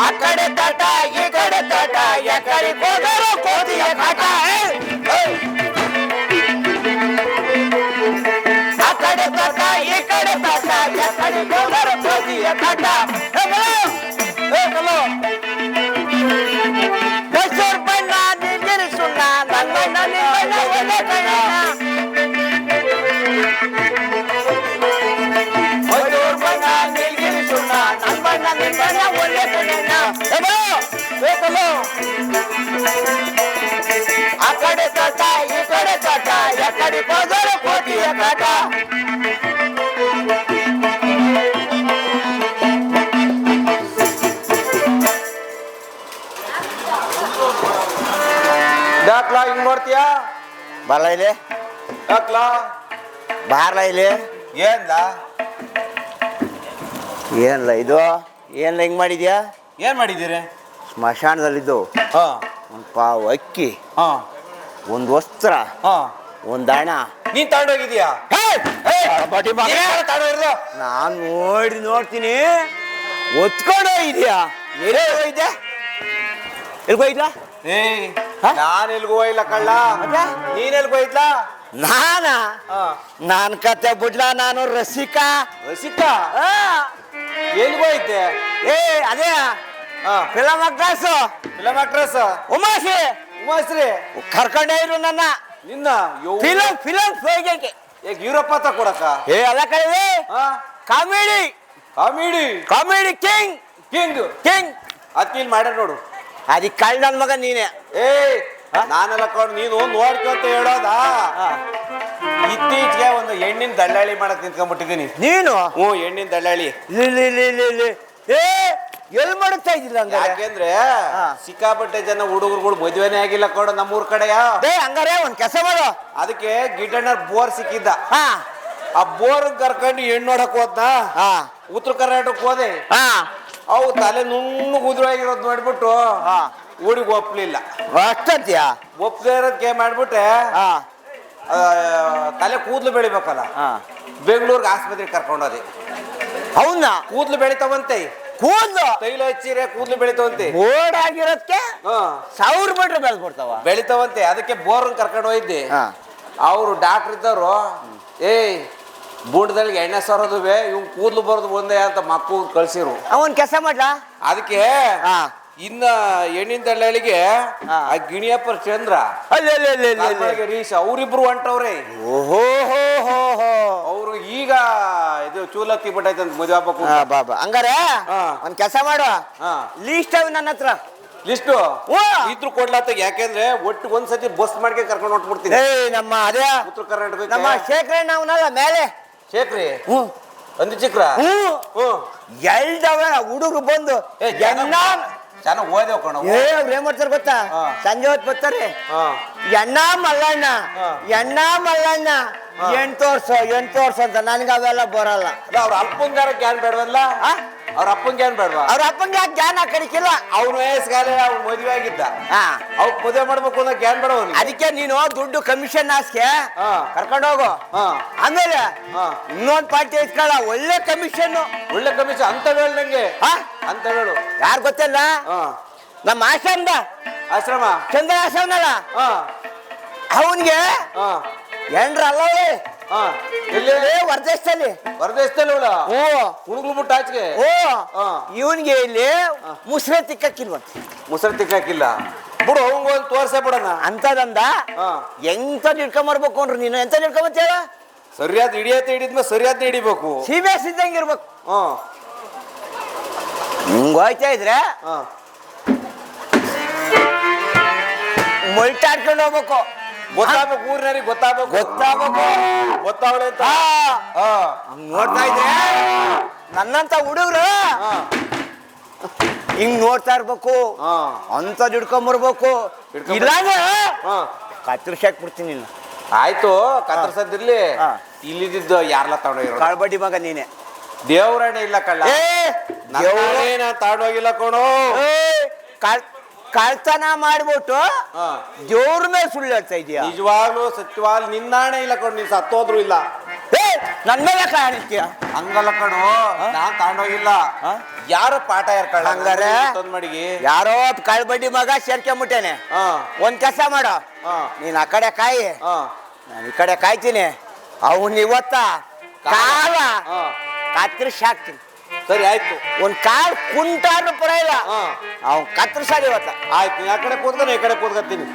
అక్కడే తట ఇక్కడే తట ఎక్కడి పోదరు పోటీ కట ಡಾಕ್ಲಾ ಹಿಂಗ್ ನೋಡ್ತೀಯಾ ಬಲ್ಲ ಇಲ್ಲಿ ಡಾಕ್ಲಾ ಬಾರ್ಲ ಇಲ್ಲಿ ಏನ್ಲ ಏನ್ಲ ಇದು ಏನ್ಲ ಹಿಂಗ್ ಮಾಡಿದ್ಯಾ ಏನ್ ಮಾಡಿದ್ದೀರಿ ಸ್ಮಶಾನದಲ್ಲಿದ್ದು ಹಾ ಒಂದು ಪಾವು ಅಕ್ಕಿ ಹಾ ಒಂದು ವಸ್ತ್ರ ಹಾ ಒಂದು ಹಣ ನೀನ್ ತಗೊಂಡೋಗಿದ್ಯಾ ನಾನು ನೋಡ್ತೀನಿ ಒತ್ಕೊಂಡು ಹೋಗಿದ್ಯಾ ಎಲ್ಲೇ ಹೋಗಿದ್ಯಾ ಎಲ್ಗ ಹೋಗಿದ್ಲಾ ಏ ನಾನ್ ಎಲ್ಗೂ ಹೋಯ್ಲ ಕಳ್ಳ ನೀನ್ ಎಲ್ಗೂ ಹೋಯ್ಲ ನಾನ್ ಕತೆ ಬಿಡ್ಲ ನಾನು ರಸಿಕಾ ಎಲ್ಗೂ ಹೋಯ್ತೆ ಏ ಅದೇ ಫಿಲಮ್ ಆಕ್ಟ್ರೆಸ್ ಉಮಾಶ್ರೀ ಕರ್ಕೊಂಡೇ ಇರು ನನ್ನ ನಿನ್ನ ಫಿಲಮ್ ಹೋಗ್ಯಕ್ಕೆ ಈಗ ಯೂರೋಪ್ ಹತ್ತ ಕೊಡಕ ಏ ಅಲ್ಲ ಕಳಿವೆ ಕಾಮಿಡಿ ಕಿಂಗ್ ಅದ್ ಮಾಡ್ಯಾರ ನೋಡು ಅದಕ್ಕೆ ಕಳ್ಳ ನನ್ ಮಗ ನೀನೆ ಏ ನಾನೆಲ್ಲ ಕೊಂಡು ನೀನು ನೋಡ್ಕೊಂತ ಹೇಳೋದಾ ಇತ್ತೀಚೆಗೆ ಒಂದು ಹೆಣ್ಣಿನ ದಳ್ಳಾಳಿ ಮಾಡಕ್ ನಿಂತ್ಕೊಂಡ್ಬಿಟ್ಟಿದ್ದೀನಿ ನೀನು ಹೆಣ್ಣಿನ ದಳ್ಳಾಳಿ ಏ ಎಲ್ ಮಾಡುತ್ತಾ ಇದ್ದಿಲ್ಲ ಯಾಕೆಂದ್ರೆ ಸಿಕ್ಕಾಪಟ್ಟೆ ಜನ ಹುಡುಗರುಗಳು ಮದುವೆನೇ ಆಗಿಲ್ಲ ಕೊಡ ನಮ್ಮೂರ್ ಕಡೆಯ ಹಂಗಾರೆ ಒಂದ್ ಕೆಲಸ ಮಾಡು ಅದಕ್ಕೆ ಗಿಡ್ಡಣ್ಣ ಬೋರ್ ಸಿಕ್ಕಿದ್ದ ಆ ಬೋರ್ ಕರ್ಕೊಂಡು ಹೆಣ್ಣು ನೋಡಕ್ ಹೋದ್ನ ಉತ್ತರ ಕರ್ನಾಟಕಕ್ಕೆ ಹೋದೆ ಅವು ತಲೆ ನುಣ್ಣು ಉದುರಾಗಿರೋದ್ ನೋಡ್ಬಿಟ್ಟು ಹುಡುಗ ಒಪ್ಲಿಲ್ಲ ಅಷ್ಟಂತೀಯ ಒಪ್ಪದೇ ಇರೋದಕ್ಕೆ ಮಾಡ್ಬಿಟ್ಟೆ ತಲೆ ಕೂದಲು ಬೆಳಿಬೇಕಲ್ಲ ಬೆಂಗಳೂರಿಗೆ ಆಸ್ಪತ್ರೆಗೆ ಕರ್ಕೊಂಡೋದೆ ಅವನ್ನ ಕೂದಲು ಬೆಳಿತಾವಂತೆ ಕೂದಲು ತೈಲ ಹಚ್ಚಿರೆ ಕೂದಲು ಬೆಳಿತಾವಂತೆ ಬೋರ್ಡ್ ಆಗಿರೋದಕ್ಕೆ 1000 ಮೀಟರ್ ಬೆಳೆದ್ಬಿಡ್ತಾವ ಬೆಳಿತಾವಂತೆ ಅದಕ್ಕೆ ಬೋರ್ ಕರ್ಕೊಂಡು ಹೋಗಿದ್ದೆ ಅವರು ಡಾಕ್ಟರ್ ಇದ್ದವರು ಬೂಟದಲ್ಲಿ ಎಣ್ಣೆ ಸರೋದುವೆ ಇವ್ ಕೂದಲು ಬರೋದು ಒಂದೇ ಅಂತ ಮಕ್ಕಳು ಕಳ್ಸಿರು ಅವನ್ ಕೆಲಸ ಮಾಡ್ಲ ಅದಕ್ಕೆ ಇನ್ನ ಹೆಣ್ಣಿನ ದಳ್ಳಾಳಿಗೆ ಆ ಗಿಣಿಯಪ್ಪರ ಚಂದ್ರ ರೀಶ್ ಅವ್ರಿಬ್ರು ಹೊಂಟವ್ರೆ ಅವ್ರು ಈಗ ಇದು ಚೂಲತ್ತಿ ಬಿಟ್ಟೈತೆ ಅಂತ ಮದುವೆ ಹಬ್ಬಕ್ಕೂ ಹಂಗಾರೆ ಒಂದ್ ಕೆಲಸ ಮಾಡು ಲೀಸ್ಟ್ ಅವ್ ನನ್ನ ಹತ್ರ ಲಿಸ್ಟು ಇದ್ರು ಕೊಡ್ಲಾತ ಯಾಕೆಂದ್ರೆ ಒಟ್ಟು ಒಂದ್ಸತಿ ಬಸ್ ಮಾಡ್ಕೊಂಡು ಕರ್ಕೊಂಡು ಹೊಟ್ಬಿಡ್ತೀನಿ ನಮ್ಮ ಅದೇ ಉತ್ತರ ಕರ್ನಾಟಕ ನಮ್ಮ ಶೇಖರಣ್ಣ ಅವನಲ್ಲ ಮೇಲೆ ಶೇಖ್ರಿ ಒಂದು ಚಿಕ್ರ ಎಲ್ದವ ಹುಡುಗರು ಬಂದು ಚೆನ್ನಾಗಿ ಓದೇವ್ ಕಣ ಅವ್ರು ಏನ್ ಮಾಡ್ತಾರ ಗೊತ್ತಾ ಸಂಜೆ ಹೊತ್ತು ಬರ್ತಾರೆ ಎಣ್ಣ ಮಲ್ಲಣ್ಣ 8 ವರ್ಷ ಅಂತ ನನ್ಗ ಅವೆಲ್ಲ ಬರಲ್ಲ ಅವ್ರ ಅಪ್ಪಂಗಾರ ಗ್ಯಾನ್ ಬೇಡವಲ್ಲ ಅವ್ರ ಅಪ್ಪಂಗೆ ಏನ್ ಬೇಡವಾ ಅವ್ರ ಅಪ್ಪಂಗೆ ಜ್ಞಾನ ಕಡಿಕಿಲ್ಲ ಅವ್ನ ವಯಸ್ಸಿಗಾಲ ಅವ್ನು ಮದುವೆ ಆಗಿದ್ದ ಅವ್ರು ಮದುವೆ ಮಾಡ್ಬೇಕು ಅನ್ನೋ ಜ್ಞಾನ ಬೇಡ ಅದಕ್ಕೆ ನೀನು ದುಡ್ಡು ಕಮಿಷನ್ ಆಸ್ಕೆ ಕರ್ಕೊಂಡು ಹೋಗು ಆಮೇಲೆ ಇನ್ನೊಂದ್ ಪಾರ್ಟಿ ಇಸ್ಕೊಳ್ಳ ಒಳ್ಳೆ ಕಮಿಷನ್ ಅಂತ ಹೇಳು ನಂಗೆ ಅಂತ ಹೇಳು ಯಾರು ಗೊತ್ತಿಲ್ಲ ನಮ್ಮ ಆಶ್ರಮ ಚಂದ್ರ ಆಶ್ರಮನಲ್ಲ ಅವನ್ಗೆ ಎಂಡ್ರಲ್ಲವೇ ಹೊರದೇಶದಲ್ಲಿ ಕುಣುಗ್ಲು ಬಿಟ್ಟು ಆಚೆಗೆ ಇವನ್ಗೆ ಇಲ್ಲಿ ಮುಸ್ರೆ ತಿಕ್ಕಿಲ್ಲ ಬಿಡು ಅವಂಗ ಒಂದು ತೋರ್ಸೇ ಬಿಡೋಣ ಅಂತದಂದ ಎಂತ ಹಿಡ್ಕೊಂಬರ್ಬೇಕು ಅಂದ್ರು ನೀನು ಎಂತ ಹಿಡ್ಕೊಂಬತ್ತೇಳ ಸರಿಯಾದ ಹಿಡಿದ್ಮೇಲೆ ಸರಿಯಾದ ಹಿಡಿಬೇಕು CBS ಇದ್ದಂಗೆ ಇರ್ಬೇಕು ಹಿಂಗ್ ಹೋಯ್ತಾ ಇದ್ರೆ ಮೊಲ್ಟಾಡ್ಕೊಂಡು ಹೋಗ್ಬೇಕು ಗೊತ್ತಾಗ್ಬೇಕು ಊರಿನವ್ರಿಗೆ ಗೊತ್ತಾವಳೆ ಅಂತ ನೋಡ್ತಾ ಇದ್ರೆ ನನ್ನಂತ ಹುಡುಗರು ಹಿಂಗ್ ನೋಡ್ತಾ ಇರ್ಬೇಕು ಅಂತ ಹಿಡ್ಕೊಂಬರ್ಬೇಕು ಇಲ್ಲಾಂದ್ರೆ ಕತ್ತರಿಸಾಕ್ ಬಿಡ್ತೀನಿ ಇಲ್ಲ ಆಯ್ತು ಕತ್ತರ್ಸದಿರ್ಲಿ ಇಲ್ಲಿದ್ದು ಯಾರ್ಲ ತಗೊಂಡೋಗಿರೋ ಕಾಳ್ಬಡ್ಡಿ ಮಗ ನೀನೆ ದೇವ್ರಣ್ಣ ಇಲ್ಲ ಕಳ್ಳ ತಗೊಂಡೋಗಿಲ್ಲ ಕೊಣೋ ಕಳ್ತನ ಮಾಡ್ಬಿಟ್ಟು ದೇವ್ರ ಮೇಲೆ ಸುಳ್ಳು ಹೇಳ್ತಾ ಇದೀಯ. ನಿಜವಾಗ್ಲೂ ಸತ್ಯವಾಗ್ಲು ನಿನ್ನಾಣೆ ಇಲ್ಲ ಕಣು, ನೀನ್ ಸತ್ತೋದ್ರು ಇಲ್ಲ. ನನ್ ಮೇಲೆ ಕಾಣಿಸ್ತೀಯ ಹಂಗಲ್ಲ ಕಣು, ನಾನ್ ತಗೊಂಡೋಗಿಲ್ಲ. ಯಾರೋ ಪಾಠ ಯಾರು ಹಂಗಾರೆ ಮಡಿಗೆ ಯಾರೋ ಕಳ್ಬಡ್ಡಿ ಮಗ ಸೇರ್ಕೊಂಬಿಟ್ಟೇನೆ. ಒಂದ್ ಕೆಲಸ ಮಾಡೋ, ನೀನ್ ಆ ಕಡೆ ಕಾಯಿ, ನಾನು ಈ ಕಡೆ ಕಾಯ್ತೀನಿ. ಅವನ್ ಇವತ್ತ ಕಾಲ ಕತ್ತರಿಸಿ ಹಾಕ್ತೀನಿ. ಸರಿ ಆಯ್ತು. ಒಂದ್ ಕಾಲ್ ಕುಂಟಾರು ಪುರ ಇಲ್ಲ, ಅವ್ನ್ ಕತ್ತರಿಸಾಡಿ ಇವತ್ತ. ಆಯ್ತು, ನೀನ್ ಆ ಕಡೆ ಕೂತ್ಕೊಂಡು ಈ ಕಡೆ ಕೂತ್ಕೊತೀನಿ.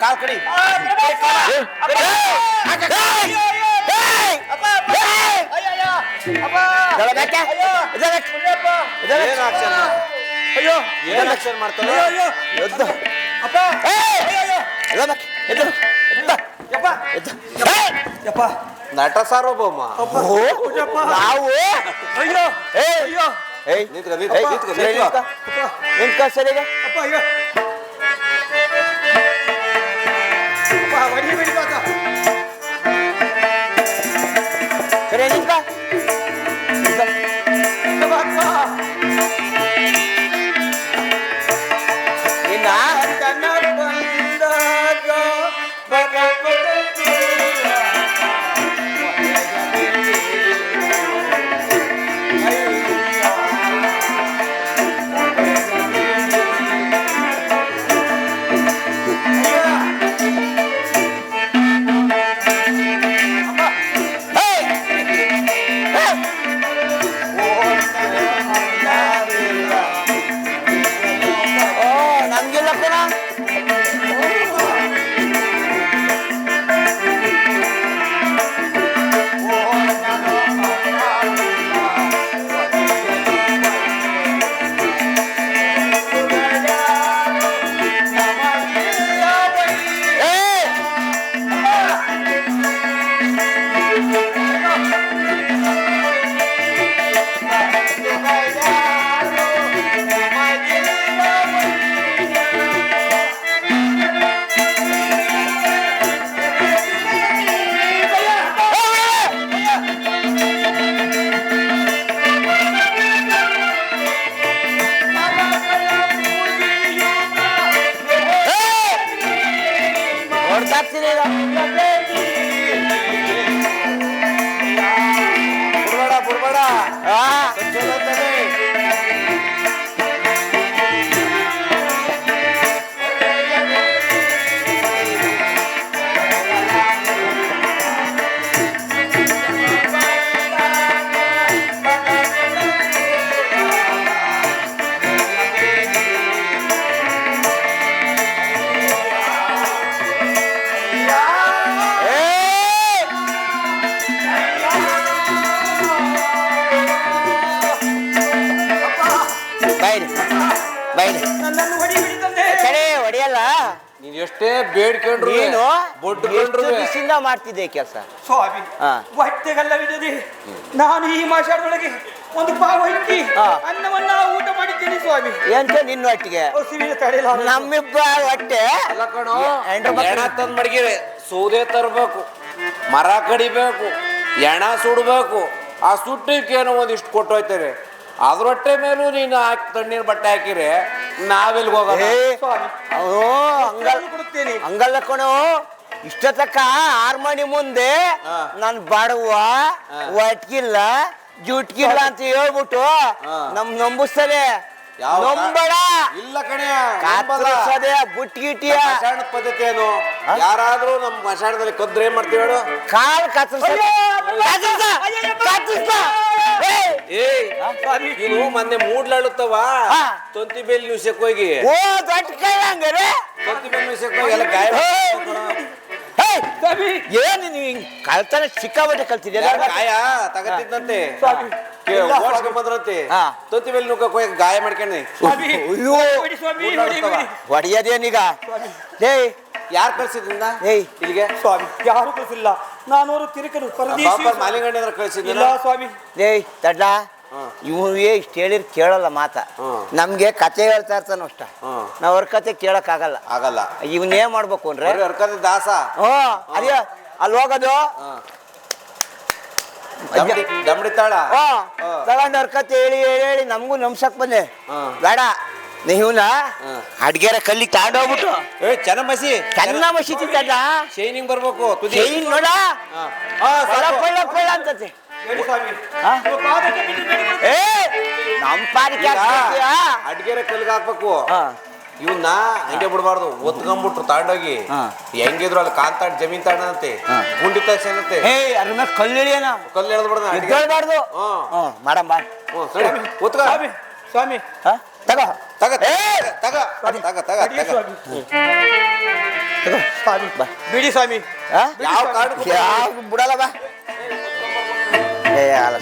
ಕಾಲ್ ಕಡಿ. ನಟ ಸಾರ್ವಭೌಮ ನಾವು ನಿಂತ್ಕ ಸರಿಗೆ. ಸರಿ ನಿಂತ್ಕ. ಇನ್ನ ಬಿಡ್ಬೇಡ. ಹೊಡಿಯಲ್ಲ. ನೀನ್ ಎಷ್ಟೇ ಬೇಡ್ಕೊಂಡ್ರು ನೀನು ಬಿಸಿಂದ ಮಾಡ್ತಿದ್ದೆ ಕೆಲಸ. ಸ್ವಾಮಿ ಹೊಟ್ಟೆಗಲ್ಲವಿದೆ. ನಾನು ಈ ಮಾಷಾದೊಳಗೆ ಒಂದು ಪಾವು ಇಕ್ಕಿ ಅನ್ನವನ್ನ ಊಟ ಮಾಡಿದ್ದೀನಿ ಸ್ವಾಮಿ. ಎಂತ ನಿನ್ನ ಹೊಟ್ಟಿಗೆ ನಮ್ಮಿಬ್ಬ ಹೊಟ್ಟೆ ಅಲ್ಲ ಕಣೋ. ಎಣ ತಂದ್ ಮಡಗಿರಿ, ಸೌದೆ ತರ್ಬೇಕು, ಮರ ಕಡಿಬೇಕು, ಎಣ ಸುಡ್ಬೇಕು. ಆ ಸುಟ್ಟಕ್ಕೇನೋ ಒಂದಿಷ್ಟು ಕೊಟ್ಟು ಹೋಯ್ತಾರೆ. ಅದ್ರೊಟ್ಟೆ ಮೇಲೂ ನೀನು ಹಾಕಿ ತಣ್ಣೀರ್ ಬಟ್ಟೆ ಹಾಕಿರಿ, ನಾವೆಲ್ಗ ಹೋಗೋಣ? ಹಂಗಲ್ಲ ಕಣೋ. ಇಷ್ಟತಕ್ಕ 6 ಮಣಿ ಮುಂದೆ ನನ್ ಬಡವ ಒಟ್ಗಿಲ್ಲ ಜುಟ್ಗಿಲ್ಲ ಅಂತ ಹೇಳ್ಬಿಟ್ಟು ನಂಬಿಸ್ತಾರೆ. ಯಾವ ನಂಬಡ ಇಲ್ಲ ಕಣೆ ಕಾತ್ರಿಸದೆ ಬುಟ್ಗಿಟಿಯ ಮಶಾಣದ ಪದ್ಧತಿ ಏನು ಯಾರಾದ್ರೂ ನಮ್ಮ ಮಶಾಣದಲ್ಲಿ ಕದ್ರೆ ಏನ್ ಮಾಡ್ತೀವಿ ಹೇಳು ಕಾಲ್ ಕತ್ತರಿಸದೆ ನೀನು ಮೊನ್ನೆ ಮೂಡ್ಲಾಳುತ್ತವ ಹಾ. ತೊಂತಿ ಬೇಲ್ ನ್ಯೂಸಕ್ಕೆ ಹೋಗಿ ಓ ದೊಡ್ಡ ಕೈ ಹಂಗಾರೆ ತೊಂತಿ ಬೇಲ್ ನ್ಯೂಸಕ್ಕೆ ಹೋಗಿ ಎಲ್ಲ ಗಾಯ ಏನು ನೀವು ಕಳ್ತನ ಸಿಕ್ಕಾಬಟ್ಟೆ ಕಲ್ತಿದ್ಯಲ್ಲ ಗಾಯ ತಗತ್ತಿದ್ದಂತೆ ಸ್ವಾಮಿ. ಓಡಿಸ್ಕೊಂಡ್ ಬಂದ್ರಂತೆ ಹಾ. ತೊಂತಿ ಬೇಲ್ ನುಗ್ಗಕ್ಕೆ ಹೋಗಿ ಗಾಯ ಮಾಡ್ಕೊಂಡೆ ಸ್ವಾಮಿ ಅಯ್ಯೋ ಬಿಡಿ ಸ್ವಾಮಿ ಬಿಡಿ ಬಿಡಿ. ಹೊಡಿಯೋದೇನೀಗ ಡೇ ಯಾರು ಕಳ್ಸಿದ್ರಿಂದ ಏಯ್ ಇಲ್ಲಿಗೆ ಸ್ವಾಮಿ ಯಾರು ಕಳಿಸಿಲ್ಲ ನಾನೂರು ತಿರುಕರು ಪರದೇಶಿ ಬಾಪರ್ ಮಾಲಿಂಗಣ್ಣ ಕಳ್ಸಿದ್ದಿಲ್ಲ ಇಲ್ಲ ಸ್ವಾಮಿ ಏಯ್ ತಡ್ಲ ಇವನಿಗೆ ಇಷ್ಟು ಹೇಳಿರ್ ಕೇಳಲ್ಲ ಮಾತ ನಮ್ಗೆ ಕತೆ ಹೇಳ್ತಾ ಇರ್ತಾನ ಅಷ್ಟ ನಾವ್ ಅವ್ರ ಕತೆ ಕೇಳಕ್ ಆಗಲ್ಲ ಆಗಲ್ಲ ಇವನ್ನೇನ್ ಮಾಡ್ಬೇಕು ಅಂದ್ರೆ ಹರ್ಕದ ದಾಸ ಅದೇ ಅಲ್ಲಿ ಹೋಗೋದು ದಮ್ಡಿ ತಾಳ ತಗೊಂಡ್ ಅವ್ರ ಕತೆ ಹೇಳಿ ಹೇಳಿ ಹೇಳಿ ನಮಗೂ ನಮ್ಸಕ್ ಬಂದೆ ಬೇಡ ನೀವ್ನ ಅಡ್ಗೆರ ಕಲ್ಲಿಗೆ ತಗೊಂಡೋಗ್ಬಿಟ್ಟು ಚೆನ್ನ ಮಸಿ ಚೆನ್ನ ಮಸಿತಿದ್ದ ಶೈನಿಂಗ್ ಬರ್ಬೇಕು ತುದಿ ಚೈನ್ ನೋಡ ಪಳ ಪಳ ಅಂತತೆ ಹೇಳಿ ಸ್ವಾಮಿ ಹಾ? ನಿಮ್ಮ ಪಾದಕ್ಕೆ ಬಿದ್ದು ಬೇಡಿಕೊಳ್ಳುತ್ತೇನೆ. ಏ ನಮ್ ಪಾರಿಕೆ ಅಡ್ಗೆರೆ ಕಲ್ಗೆ ಹಾಕ್ಬೇಕು ಇವನ್ನ ಹಂಗೆ ಬಿಡಬಾರ್ದು ಒತ್ಕೊಂಡ್ಬಿಟ್ರು ತಾಂಡೋಗಿ ಹೆಂಗಿದ್ರು ಅಲ್ಲಿ ಕಾಂತಾಡ್ ಜಮೀನ್ ತಾಂಡಂತೆ ಗುಂಡಿ ತಕ್ಷಣಂತೆ ಏ ಅದ್ರ ಮೇಲೆ ಕಲ್ಲು ಇಳಿಯೋಣ ಕಲ್ಲು ಎಳ್ದ್ಬಿಡ್ದ ಎದ್ದೇಳ್ಬಾರ್ದು ಮಾಡಮ್ ಬಾ ಒತ್ಕ ಸ್ವಾಮಿ ಸ್ವಾಮಿ ತಗೋ ತಗ ಏ! ತಗ ತಗ ತಗ ಬಿಡಿ ತಗ ಸ್ವಾಮಿ ತಗೋ ಸ್ವಾಮಿ ಬಾ ಬಿಡಿ ಸ್ವಾಮಿ ಯಾವ ಕಾರಣಕ್ಕೂ ಯಾವ ಬಿಡಲ್ಲ ಬಾ ಏ ಅಲ್ಲ